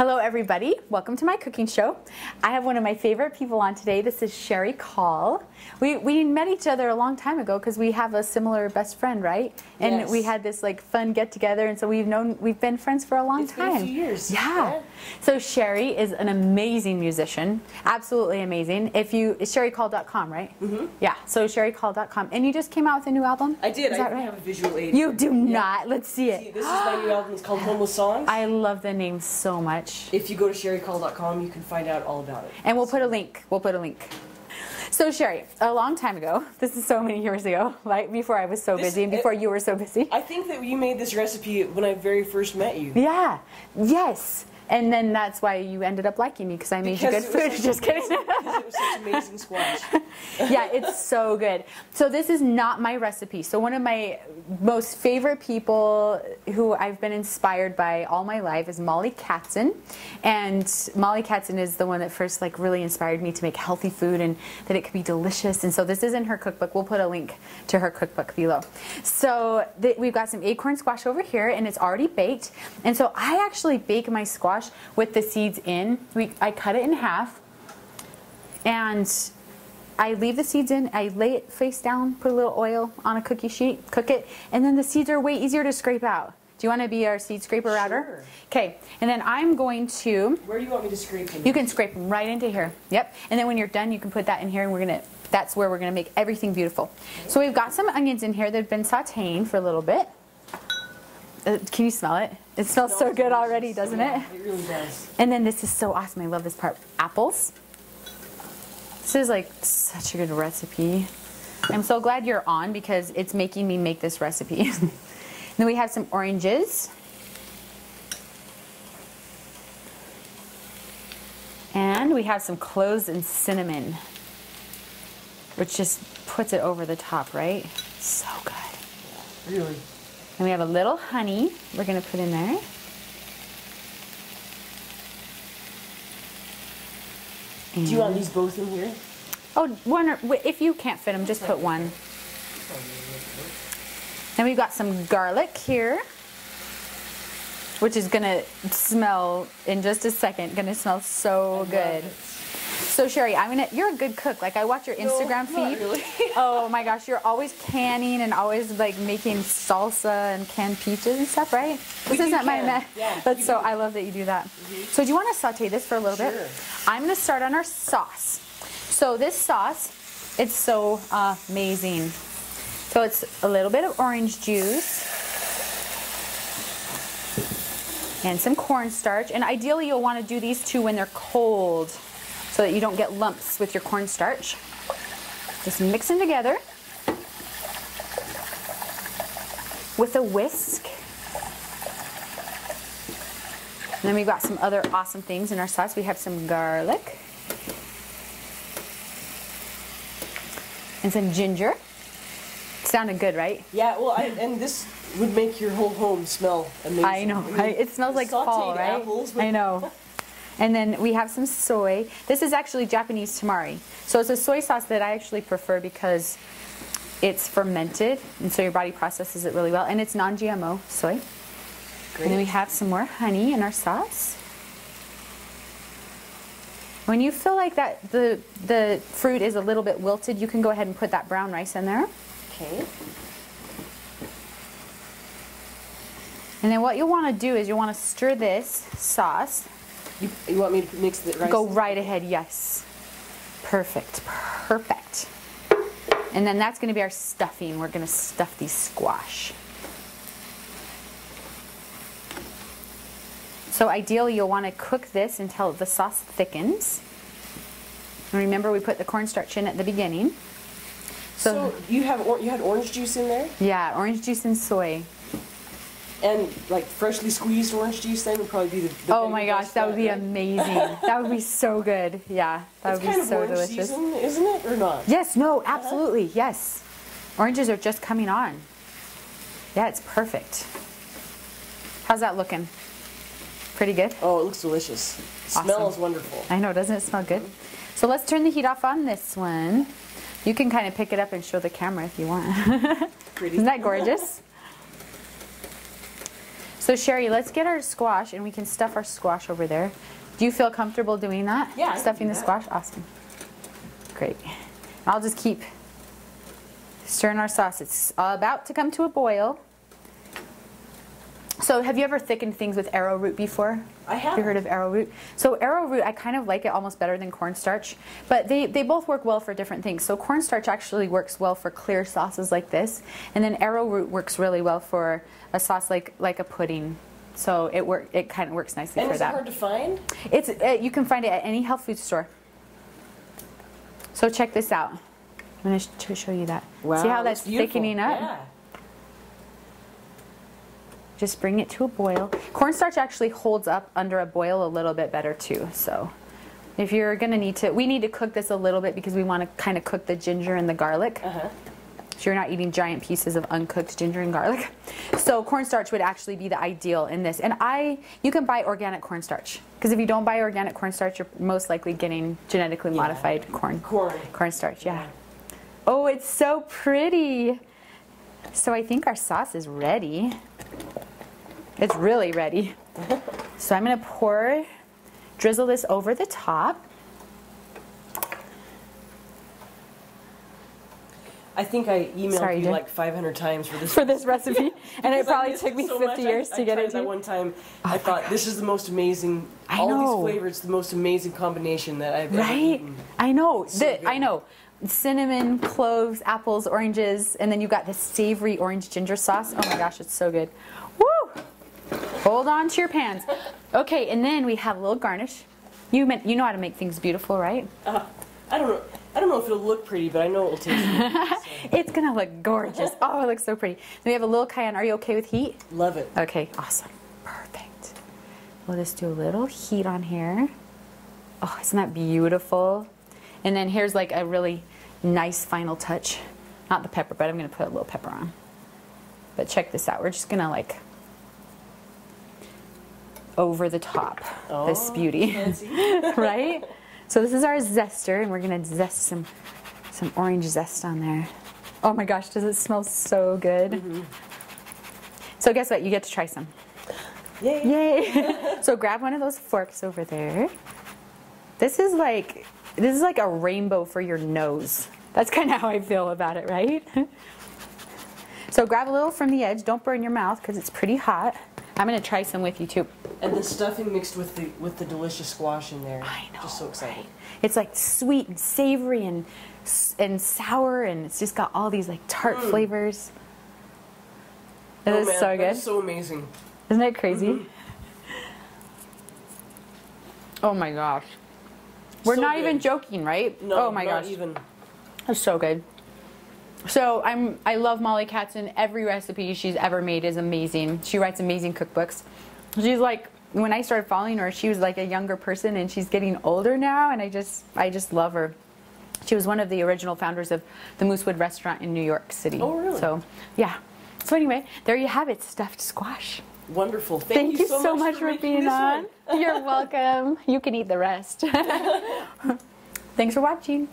Hello everybody, welcome to my cooking show. I have one of my favorite people on today. This is Sherry Call. We met each other a long time ago because we have a similar best friend, right? And yes. We had this like fun get together, and so we've been friends for a long time. It's been a few years. Yeah. So Sherry is an amazing musician, absolutely amazing. It's sherrycall.com, right? Mm-hmm. Yeah, so sherrycall.com. And you just came out with a new album? I did. Is I that right? have a visual aid. You do not. Let's see it. See, this is my new album. It's called Homeless Songs. I love the name so much. If you go to sherrycall.com, you can find out all about it. And we'll put a link. So Sherry, a long time ago, this is so many years ago, right? Before I was so busy and before you were so busy. I think that you made this recipe when I very first met you. Yeah. Yes. And then that's why you ended up liking me, because I made you good food. Just kidding. Because it was such amazing squash. Yeah, it's so good. So this is not my recipe. So one of my most favorite people who I've been inspired by all my life is Mollie Katzen. And Mollie Katzen is the one that first like really inspired me to make healthy food and that it could be delicious. And so this is in her cookbook. We'll put a link to her cookbook below. So we've got some acorn squash over here, and it's already baked. And so I actually bake my squash with the seeds in. I cut it in half, and I leave the seeds in. I lay it face down, put a little oil on a cookie sheet, cook it, and then the seeds are way easier to scrape out. Do you want to be our seed scraper router? Sure. Okay, and then I'm going to... Where do you want me to scrape them? You can scrape them right into here. Yep, and then when you're done, you can put that in here, and that's where we're going to make everything beautiful. So we've got some onions in here that have been sauteing for a little bit. Can you smell it? It smells so good already, doesn't it? It really does. And then this is so awesome. I love this part. Apples. This is like such a good recipe. I'm so glad you're on because it's making me make this recipe. Then we have some oranges. And we have some cloves and cinnamon, which just puts it over the top, right? So good. Really? And we have a little honey we're going to put in there. Do you want these both in here? Oh, one, or if you can't fit them, just put one. Then we've got some garlic here, which is going to smell in just a second. Going to smell so good. So Sherry, you're a good cook. Like I watch your Instagram feed. Not really. Oh my gosh, you're always canning and always like making salsa and canned peaches and stuff, right? This isn't my mess. Yeah, That's so I love that you do that. Mm-hmm. So do you want to saute this for a little bit? I'm going to start on our sauce. So this sauce, it's so amazing. So it's a little bit of orange juice and some cornstarch. And ideally you'll want to do these two when they're cold, so that you don't get lumps with your cornstarch. Just mix them together with a whisk. And then we've got some other awesome things in our sauce. We have some garlic and some ginger. Sounded good, right? Yeah, well, and this would make your whole home smell amazing. I know, right? It smells like fall, right? Apples I know. And then we have some soy. This is actually Japanese tamari. So it's a soy sauce that I actually prefer because it's fermented, and so your body processes it really well. And it's non-GMO soy. Great. And then we have some more honey in our sauce. When you feel like that the fruit is a little bit wilted, you can go ahead and put that brown rice in there. Okay. And then what you'll want to do is you'll want to stir this sauce. You want me to mix the rice? Go right ahead, yes. Perfect, perfect. And then that's going to be our stuffing. We're going to stuff these squash. So ideally you'll want to cook this until the sauce thickens. And remember we put the cornstarch in at the beginning. So you had orange juice in there? Yeah, orange juice and soy. And like freshly squeezed orange juice then would probably be the oh my gosh, that would be amazing. That would be so good. Yeah, that would be so delicious. It's kind of orange season, isn't it, or not? Yes, no, absolutely, yes. Oranges are just coming on. Yeah, it's perfect. How's that looking? Pretty good? Oh, it looks delicious. Awesome. Smells wonderful. I know, doesn't it smell good? So let's turn the heat off on this one. You can kind of pick it up and show the camera if you want. Pretty. Isn't that gorgeous? So Sherry, let's get our squash and we can stuff our squash over there. Do you feel comfortable doing that? Yeah. Stuffing the squash? Awesome. Great. I'll just keep stirring our sauce. It's about to come to a boil. So have you ever thickened things with arrowroot before? I have. Have you heard of arrowroot? So arrowroot, I kind of like it almost better than cornstarch, but they both work well for different things. So cornstarch actually works well for clear sauces like this, and then arrowroot works really well for a sauce like a pudding. So it kind of works nicely for that. And is it hard to find? It's you can find it at any health food store. So check this out. I'm going to show you that. Wow, see how that's thickening up? Yeah. Just bring it to a boil. Cornstarch actually holds up under a boil a little bit better too. So if you're going to we need to cook this a little bit because we want to kind of cook the ginger and the garlic. Uh-huh. So you're not eating giant pieces of uncooked ginger and garlic. So cornstarch would actually be the ideal in this. And you can buy organic cornstarch. Because if you don't buy organic cornstarch, you're most likely getting genetically modified cornstarch. Yeah. Oh, it's so pretty. So I think our sauce is ready. It's really ready. So I'm going to drizzle this over the top. I think I emailed you Jen. like 500 times for this recipe, and it probably took me 50 years to get it to you. One time, I thought this is the most amazing. All these flavors, the most amazing combination that I've ever eaten. I know. So I know. Cinnamon, cloves, apples, oranges, and then you got this savory orange ginger sauce. Oh my gosh, it's so good. Woo! Hold on to your pans. Okay, and then we have a little garnish. You know how to make things beautiful, right? I don't know. I don't know if it'll look pretty, but I know it'll taste good. So. It's gonna look gorgeous. Oh, it looks so pretty. Then we have a little cayenne. Are you okay with heat? Love it. Okay, awesome. Perfect. We'll just do a little heat on here. Oh, isn't that beautiful? And then here's like a really nice final touch. Not the pepper, but I'm gonna put a little pepper on. But check this out. We're just gonna like over the top this beauty. Right? So this is our zester, and we're gonna zest some orange zest on there. Oh my gosh, does it smell so good? Mm-hmm. So guess what? You get to try some. Yay! Yay! So grab one of those forks over there. This is like a rainbow for your nose. That's kind of how I feel about it, right? So grab a little from the edge. Don't burn your mouth because it's pretty hot. I'm gonna try some with you too. And the stuffing mixed with the delicious squash in there. I know. Just so excited. Right? It's like sweet and savory and sour, and it's just got all these like tart flavors. It is so good. That is so amazing. Isn't it crazy? Mm-hmm. Oh my gosh. We're not even joking, right? No, oh my not gosh. even. It's so good. So I love Mollie Katzen. Every recipe she's ever made is amazing. She writes amazing cookbooks. She's like, when I started following her, she was like a younger person, and she's getting older now, and I just love her. She was one of the original founders of the Moosewood restaurant in New York City. Oh, really? So, yeah. So anyway, there you have it, stuffed squash. Wonderful. Thank you so much for being on. You're welcome. You can eat the rest. Thanks for watching.